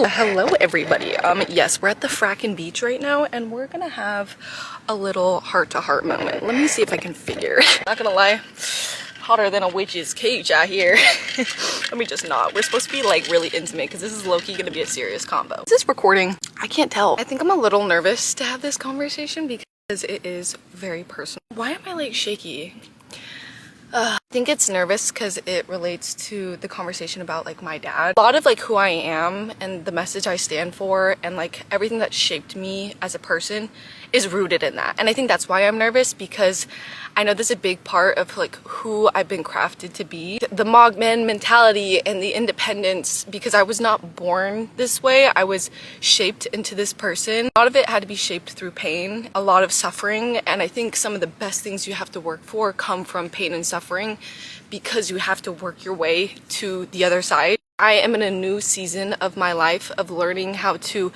Hello everybody. Yes, we're at the frackin' beach right now and we're gonna have a little heart-to-heart moment. Let me see if I can figure. Not gonna lie, hotter than a witch's cage out here. Let me just not. We're supposed to be like really intimate because this is low-key gonna be a serious combo. Is this recording? I can't tell. I think I'm a little nervous to have this conversation because it is very personal. Why am I like shaky? I think it's nervous because it relates to the conversation about like my dad. A lot of like who I am and the message I stand for and like everything that shaped me as a person is rooted in that. And I think that's why I'm nervous, because I know this is a big part of like who I've been crafted to be. The Mogman mentality and the independence, because I was not born this way. I was shaped into this person. A lot of it had to be shaped through pain, a lot of suffering. And I think some of the best things you have to work for come from pain and suffering, because you have to work your way to the other side. I am in a new season of my life of learning how to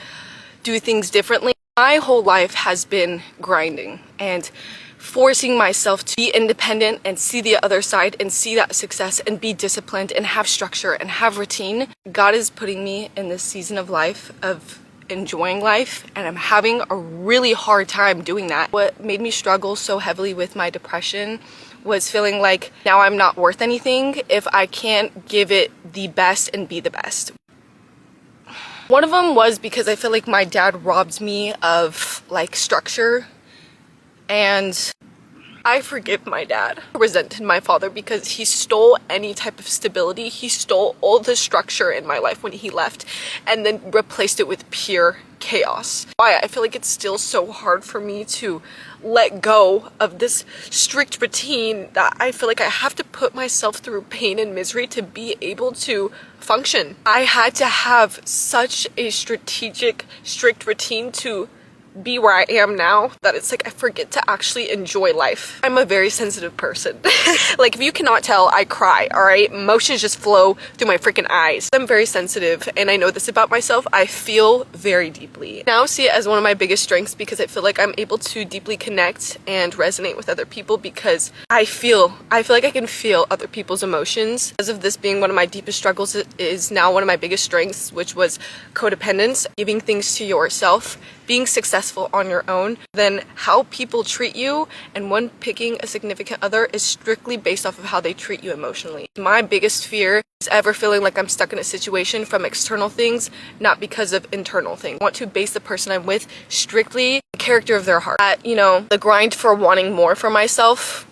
do things differently. My whole life has been grinding and forcing myself to be independent and see the other side and see that success and be disciplined and have structure and have routine. God is putting me in this season of life of enjoying life, and I'm having a really hard time doing that. What made me struggle so heavily with my depression was feeling like now I'm not worth anything if I can't give it the best and be the best. One of them was because I feel like my dad robbed me of like structure, and I forgive my dad. I resented my father because he stole any type of stability. He stole all the structure in my life when he left and then replaced it with pure chaos. Why I feel like it's still so hard for me to let go of this strict routine that I feel like I have to put myself through pain and misery to be able to function. I had to have such a strategic, strict routine to be where I am now that it's like I forget to actually enjoy life. I'm a very sensitive person. Like if you cannot tell, I cry, alright? Emotions just flow through my freaking eyes. I'm very sensitive and I know this about myself. I feel very deeply. Now see it as one of my biggest strengths because I feel like I'm able to deeply connect and resonate with other people because I feel like I can feel other people's emotions. Because of this being one of my deepest struggles, it is now one of my biggest strengths, which was codependence, giving things to yourself, being successful on your own, then how people treat you and when picking a significant other is strictly based off of how they treat you emotionally. My biggest fear is ever feeling like I'm stuck in a situation from external things, not because of internal things. I want to base the person I'm with strictly on the character of their heart. You know, the grind for wanting more for myself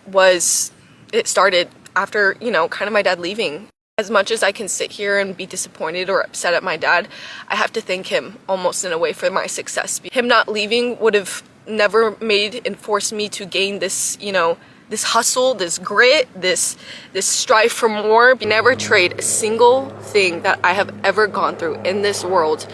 it started after, you know, kind of my dad leaving. As much as I can sit here and be disappointed or upset at my dad, I have to thank him almost in a way for my success. Him not leaving would have never made and forced me to gain this, you know, this hustle, this grit, this strive for more. Never trade a single thing that I have ever gone through in this world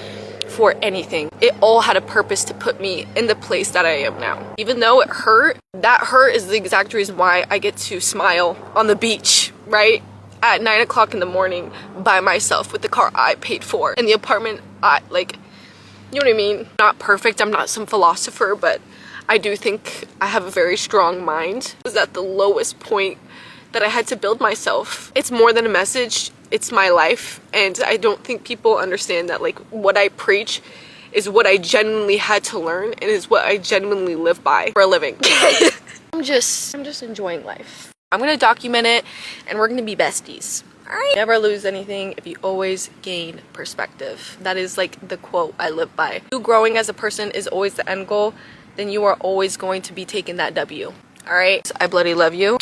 for anything. It all had a purpose to put me in the place that I am now. Even though it hurt, that hurt is the exact reason why I get to smile on the beach, right? At 9 o'clock in the morning by myself with the car I paid for in the apartment. Like, you know what I mean? Not perfect, I'm not some philosopher, but I do think I have a very strong mind. It was at the lowest point that I had to build myself. It's more than a message, it's my life, and I don't think people understand that like what I preach is what I genuinely had to learn and is what I genuinely live by for a living. I'm just enjoying life. I'm gonna document it and we're gonna be besties. Alright? Never lose anything if you always gain perspective. That is like the quote I live by. You growing as a person is always the end goal, then you are always going to be taking that W. Alright? So I bloody love you.